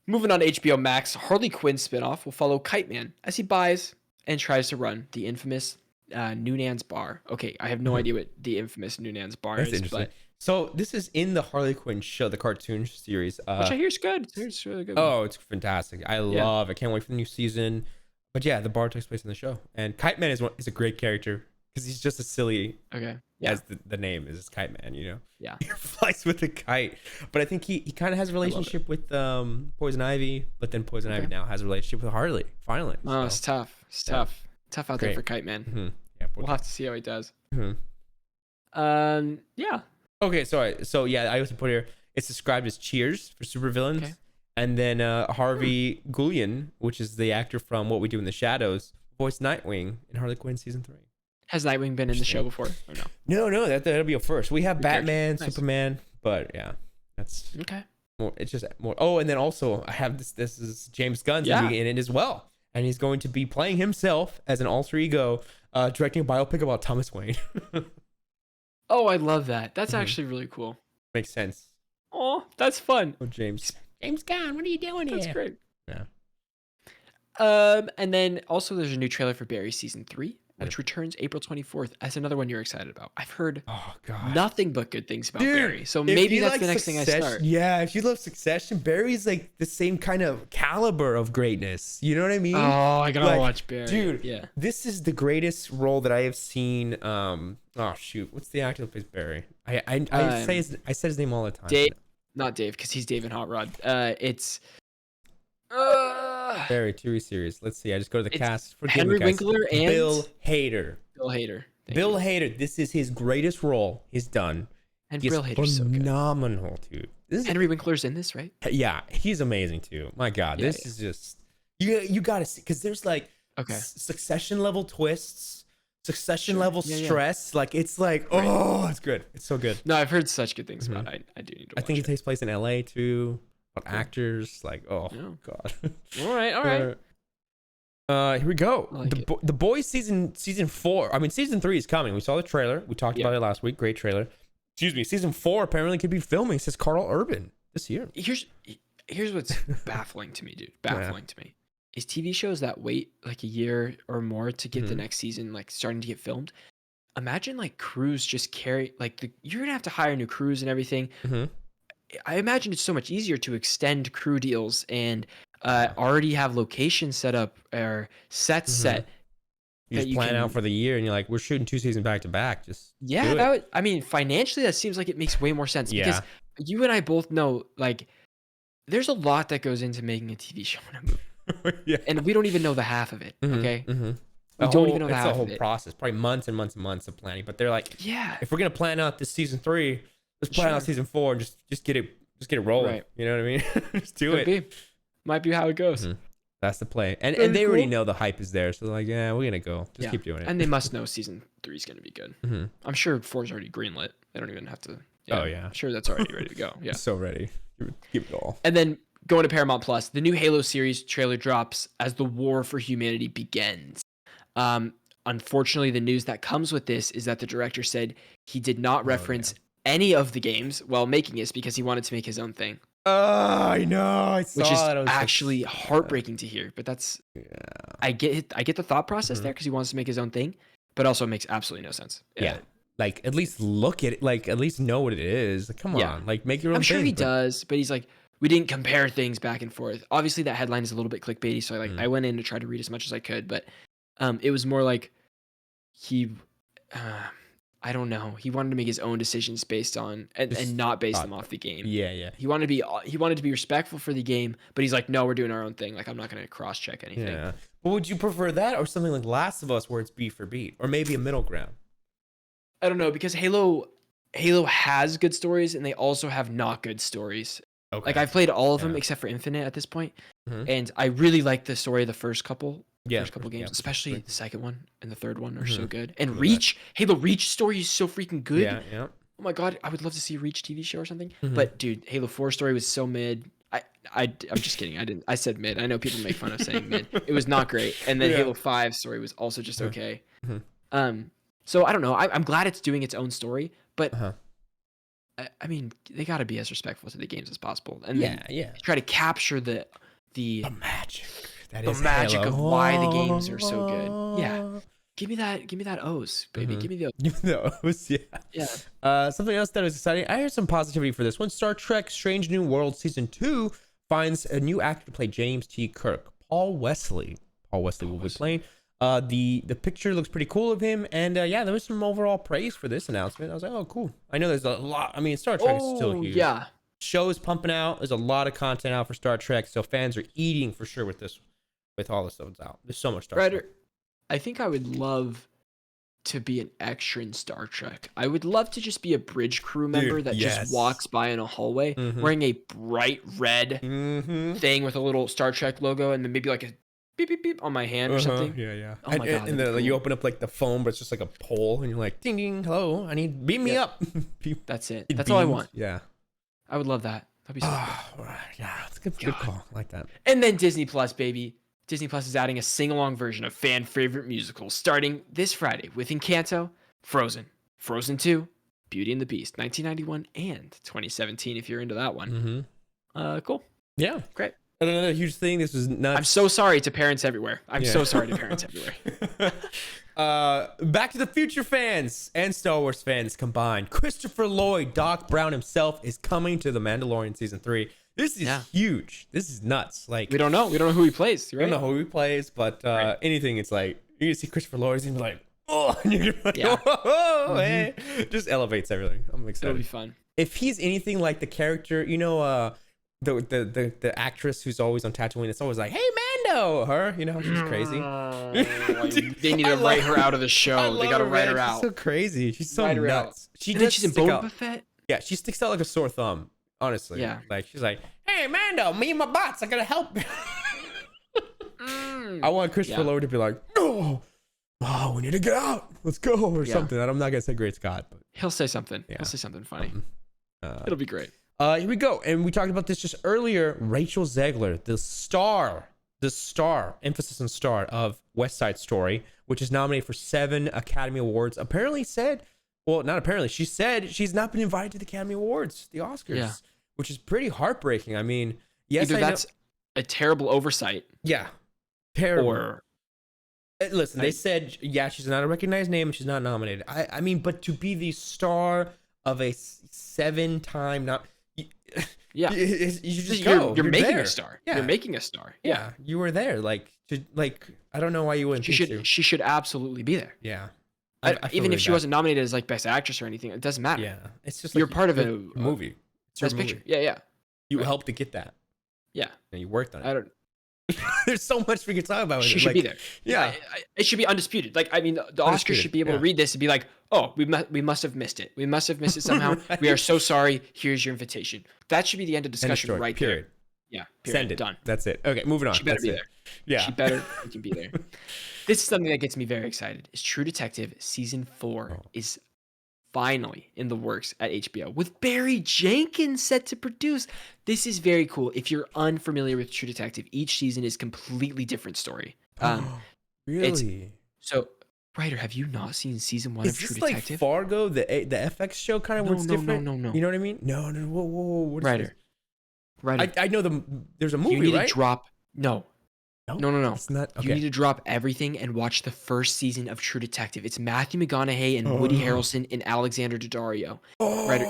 Moving on to HBO Max, Harley Quinn spinoff will follow Kite Man as he buys and tries to run the infamous Noonan's Bar. Okay, I have no idea what the infamous Noonan's Bar That's is, interesting. but So this is in the Harley Quinn show, the cartoon series. which I hear is good. It's a really good. One. Oh, it's fantastic. I love it. Can't wait for the new season. But yeah, the bar takes place in the show. And Kite Man is a great character because he's just as silly as the name is Kite Man, you know? Yeah. He flies with a kite. But I think he kind of has a relationship with Poison Ivy, but then Poison Ivy now has a relationship with Harley, finally. Oh, it's tough. It's tough. Tough out there for Kite Man. Mm-hmm. Yeah, we'll have to see how he does. Mm-hmm. Yeah. Okay, sorry. So yeah, I also put here, it's described as Cheers for supervillains. Okay. And then Harvey Guillen, which is the actor from What We Do in the Shadows, voiced Nightwing in Harley Quinn season 3. Has Nightwing been in the show before or no? No, that'll be a first. We have Batman, Superman, but yeah, that's okay. More, it's just more. Oh, and then also I have this. This is James Gunn's in it as well, and he's going to be playing himself as an alter ego, directing a biopic about Thomas Wayne. Oh, I love that. That's actually really cool. Makes sense. Oh, that's fun. Oh, James Gunn, what are you doing here? That's great. Yeah. And then also there's a new trailer for Barry season 3, which returns April 24th. That's another one you're excited about. I've heard nothing but good things about Barry. So maybe that's the next thing I start. Yeah, if you love Succession, Barry's like the same kind of caliber of greatness. You know what I mean? Oh, I gotta watch Barry. Dude, yeah. This is the greatest role that I have seen. Oh shoot, what's the actor that plays Barry? I say his name all the time. Dave, not Dave, because he's Dave in Hot Rod. It's Barry TV series. Let's see. I just go to the cast. Henry Winkler and Bill Hader. Bill Hader. Bill Hader. This is his greatest role he's done. And Bill Hader's so good. Phenomenal, dude. Henry Winkler's in this, right? Yeah, he's amazing too. My God, this is just you got to see, because there's like Succession level twists, Succession level stress. Like it's like it's good. It's so good. No, I've heard such good things about it. I do need to watch I think it takes place in LA too. Actors like God. All right. Here we go. The Boys season 4. I mean, season 3 is coming. We saw the trailer. We talked about it last week. Great trailer. Excuse me. Season 4 apparently could be filming, says Carl Urban, this year. Here's what's baffling to me, dude. Baffling to me is TV shows that wait like a year or more to get the next season like starting to get filmed. Imagine like crews just carry you're gonna have to hire new crews and everything. I imagine it's so much easier to extend crew deals and already have locations set up or sets set. You just plan out for the year and you're like, we're shooting 2 seasons back to back. Just I mean, financially, that seems like it makes way more sense because you and I both know like there's a lot that goes into making a TV show and a movie. And we don't even know the half of it. Okay. We don't even know the half of it. It's a whole process, probably months and months and months of planning. But they're like, if we're gonna plan out this season 3, let's plan out season 4 and just get it rolling. Right. You know what I mean? Just do it. Might be how it goes. That's the play. And they already know the hype is there. So they're like, yeah, we're gonna go. Just keep doing it. And they must know season 3 is gonna be good. I'm sure 4 is already greenlit. They don't even have to. I'm sure that's already ready to go. Yeah. So ready. Give it all. And then going to Paramount Plus, the new Halo series trailer drops as the war for humanity begins. Unfortunately, the news that comes with this is that the director said he did not reference any of the games while making this because he wanted to make his own thing. I know. Which is actually heartbreaking to hear, but that's I get the thought process there because he wants to make his own thing, but also it makes absolutely no sense. Yeah. Like at least look at it, like at least know what it is. Like, come on, like make your own thing. I'm sure he does, but he's like, we didn't compare things back and forth. Obviously that headline is a little bit clickbaity, so I went in to try to read as much as I could, but it was more like he I don't know. He wanted to make his own decisions based on and not base them off the game. Yeah. He wanted to be respectful for the game, but he's like, no, we're doing our own thing. Like I'm not going to cross check anything. Yeah. Well, would you prefer that or something like Last of Us where it's beat for beat, or maybe a middle ground? I don't know, because Halo has good stories and they also have not good stories. Okay. Like I've played all of them except for Infinite at this point, and I really like the story of the first couple games, especially the second one and the third one are so good. And Halo Reach story is so freaking good. Yeah. Oh my god, I would love to see a Reach TV show or something. But dude, Halo 4 story was so mid. I'm just kidding. I said mid. I know people make fun of saying mid. It was not great. And then Yeah. Halo 5 story was also just okay. Mm-hmm. So I don't know. I'm glad it's doing its own story, but Uh-huh. I mean, they got to be as respectful to the games as possible, and Yeah, then yeah. try to capture the magic. That the is magic Halo. of why the games are so good. Yeah, give me that O's, baby. Give me the O's. Give me those, yeah. Yeah. Something else that was exciting. I heard some positivity for this one. Star Trek: Strange New World season 2 finds a new actor to play James T. Kirk. Paul Wesley will be playing. The picture looks pretty cool of him, and yeah, there was some overall praise for this announcement. I was like, oh, cool. I know there's a lot. I mean, Star Trek is still huge. Yeah. Shows pumping out. There's a lot of content out for Star Trek, so fans are eating for sure with this, with all the stuff that's out. There's so much Star Trek. I think I would love to be an extra in Star Trek. I would love to just be a bridge crew member that just walks by in a hallway wearing a bright red thing with a little Star Trek logo, and then maybe like a beep beep beep on my hand or something. Yeah. Oh my god! And then cool. you open up like the phone, but it's just like a pole, and you're like, ding ding, hello, I need beam me up. That's it. That's all I want. Yeah. I would love that. That'd be so cool. Yeah, it's a good call. I like that. And then Disney Plus, baby. Disney Plus is adding a sing-along version of fan favorite musicals starting this Friday with Encanto, Frozen, Frozen 2, Beauty and the Beast, 1991 and 2017 if you're into that one. Cool. Yeah. Great. And another huge thing, this was nuts. I'm so sorry to parents everywhere. I'm so sorry to parents everywhere. Back to the Future fans and Star Wars fans combined. Christopher Lloyd, Doc Brown himself, is coming to The Mandalorian season 3. This is huge. This is nuts. Like, we don't know who he plays. Right? We don't know who he plays, but anything, it's like you're gonna see Christopher Lloyd, he's gonna be like, oh, and you're gonna be like, oh, hey. Just elevates everything. I'm excited. It'll be fun. If he's anything like the character, you know, the actress who's always on Tatooine, it's always like, hey, Mando, her, you know, she's crazy. They need to write her out of the show. They gotta write her out. She's so crazy. She's so nuts. She's in Boba Fett. Yeah, she sticks out like a sore thumb. Honestly, yeah. Like she's like, hey, Mando, me and my bots, I gotta help. I want Christopher Lloyd to be like, oh, we need to get out. Let's go or something. I'm not gonna say Great Scott, but he'll say something. He'll say something funny. It'll be great. Here we go. And we talked about this just earlier. Rachel Zegler, the star, emphasis on star of West Side Story, which is nominated for 7 Academy Awards, apparently said, well, not apparently, she said she's not been invited to the Academy Awards, the Oscars, which is pretty heartbreaking. I mean, yes, either that's a terrible oversight. Yeah. Terrible. Or listen, they said, she's not a recognized name and she's not nominated. I mean, but to be the star of a 7-time you just go. You're making there. a star. Yeah. You're making a star. Yeah, you were there. Like I don't know why you wouldn't. She should absolutely be there. Yeah. Even if she wasn't nominated as like best actress or anything, it doesn't matter. Yeah, it's just you're part of a movie. It's your best movie. picture. Yeah. You helped to get that. Yeah. And you worked on it. I don't. There's so much we could talk about. She should be there. Yeah. It should be undisputed. Like, I mean, the Oscars should be able to read this and be like, oh, we must have missed it. We must have missed it somehow. Right. We are so sorry. Here's your invitation. That should be the end of discussion right period. There. Yeah. Period. Send it. Done. That's it. Okay, moving on. She better be there. Yeah. She better fucking be there. This is something that gets me very excited. Is True Detective season 4 is finally in the works at HBO with Barry Jenkins set to produce. This is very cool. If you're unfamiliar with True Detective, each season is completely different story. Really? So, Ryder, have you not seen season 1 of True Detective? Is this like Fargo, the FX show kind of what's different? No. You know what I mean? No. Whoa. What is Ryder. I know there's a movie, you need right? to drop. No. It's not. Okay. You need to drop everything and watch the first season of True Detective. It's Matthew McConaughey and Woody Harrelson and Alexander Daddario. Ryder,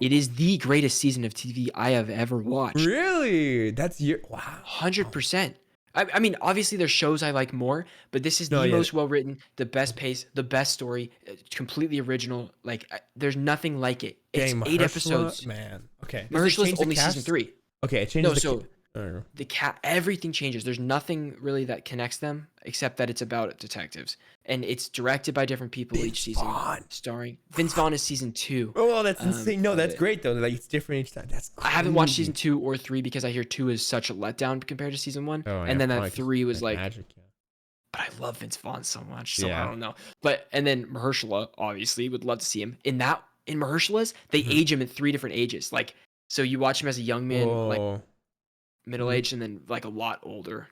it is the greatest season of TV I have ever watched. Really? That's your wow. 100%. I mean, obviously there's shows I like more, but this is the most well written, the best pace, the best story, completely original. Like there's nothing like it. It's 8 episodes. Man, okay. Mahershala's only season 3. Okay, it changes. Everything changes. There's nothing really that connects them except that it's about detectives, and it's directed by different people each season. Starring Vince Vaughn is season 2. Oh, that's insane. No, that's great though. Like it's different each time. That's crazy. I haven't watched season 2 or 3 because I hear 2 is such a letdown compared to season 1, and then that 3 was like. Magic, But I love Vince Vaughn so much, so I don't know. But and then Mahershala, obviously, would love to see him in Mahershala's. They age him in 3 different ages. Like so, you watch him as a young man, like middle aged, and then like a lot older.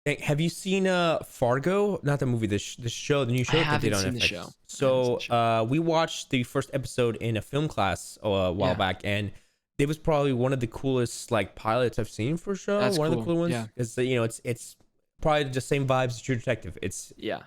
Hey, have you seen Fargo? Not the movie, the show, the new show that they did on seen the Netflix. show. So we watched the first episode in a film class a while back, and it was probably one of the coolest like pilots I've seen for a show. That's one of the cool. cool ones. Yeah. Because it's probably the same vibes as True Detective.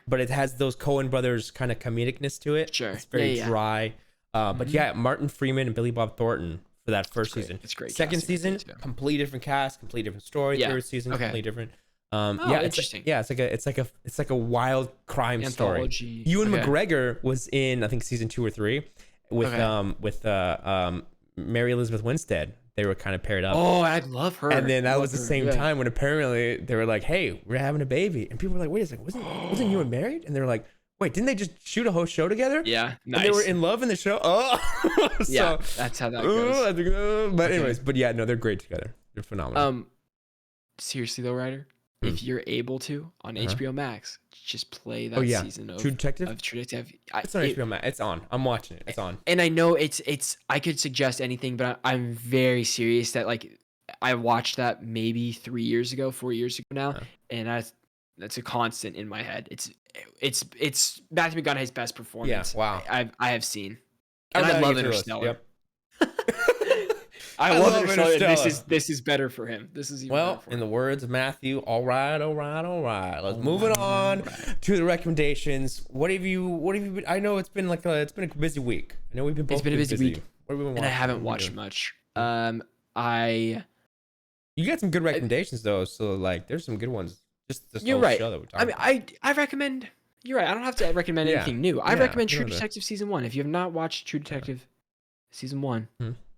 But it has those Coen brothers kind of comedicness to it. Sure. It's very dry. But yeah, Martin Freeman and Billy Bob Thornton for that first season. It's great. Second season, completely different cast, completely different story. Third season, completely different. Interesting. It's like a wild crime anthology story. Ewan McGregor was in, I think, season 2 or 3 with Mary Elizabeth Winstead. They were kind of paired up. Oh, I love her. And then that was the same time when apparently they were like, "Hey, we're having a baby," and people were like, "Wait a second, wasn't Ewan married?" And they were like, "Wait, didn't they just shoot a whole show together?" Yeah, nice. And they were in love in the show. Oh, yeah, that's how that goes. But anyways, but yeah, no, they're great together. They're phenomenal. Seriously though, Ryder, if you're able to on HBO Max, just play that season of True Detective. It's on HBO Max. It's on. I'm watching it. It's on. And I know it's. I could suggest anything, but I'm very serious that like I watched that maybe 4 years ago now, and that's a constant in my head. It's Matthew McConaughey's best performance. Yeah. Wow. I have seen, and I love Interstellar. Yep. I love Interstellar. This is better for him. This is even better for in the words of Matthew, all right. Let's move it on to the recommendations. What have you been? I know it's been a busy week. I know we've been both. It's been a busy week. What have we been watching? And I haven't watched much. You got some good recommendations though. So like, there's some good ones. Just this you're whole right. show that we're talking about. I recommend. You're right. I don't have to recommend anything new. I recommend True Detective season 1. If you have not watched True Detective season 1.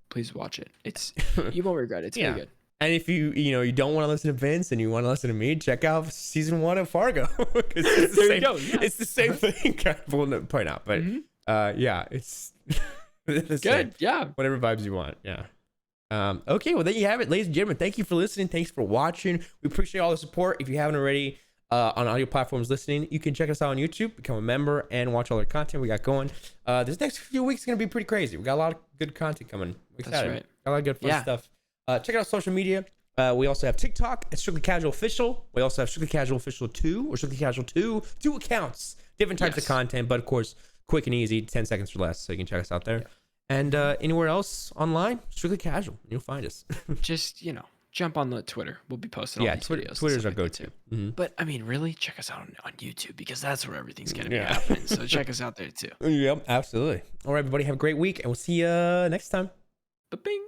Please watch it. You won't regret it. It's very good. And if you don't want to listen to Vince and you want to listen to me, check out season 1 of Fargo. There you go. Yeah. It's the same thing. Well, no, probably not, but it's good. Same. Yeah. Whatever vibes you want. Yeah. Okay. Well, there you have it, ladies and gentlemen. Thank you for listening. Thanks for watching. We appreciate all the support. If you haven't already, on audio platforms listening, you can check us out on YouTube, become a member, and watch all our content we got going. This next few weeks is gonna be pretty crazy. We got a lot of good content coming. We're excited. That's right. Got a lot of good fun stuff. Check out social media. We also have TikTok at Strictly Casual Official. We also have Strictly Casual Official 2 or Strictly Casual 2 accounts, different types of content, but of course quick and easy, 10 seconds or less, so you can check us out there. And anywhere else online, Strictly Casual, you'll find us. Just jump on the Twitter. We'll be posting all these videos. Twitter's our go-to. But I mean, really, check us out on YouTube, because that's where everything's gonna be happening. So check us out there too. Yep, absolutely. All right, everybody, have a great week, and we'll see you next time. Ba-bing.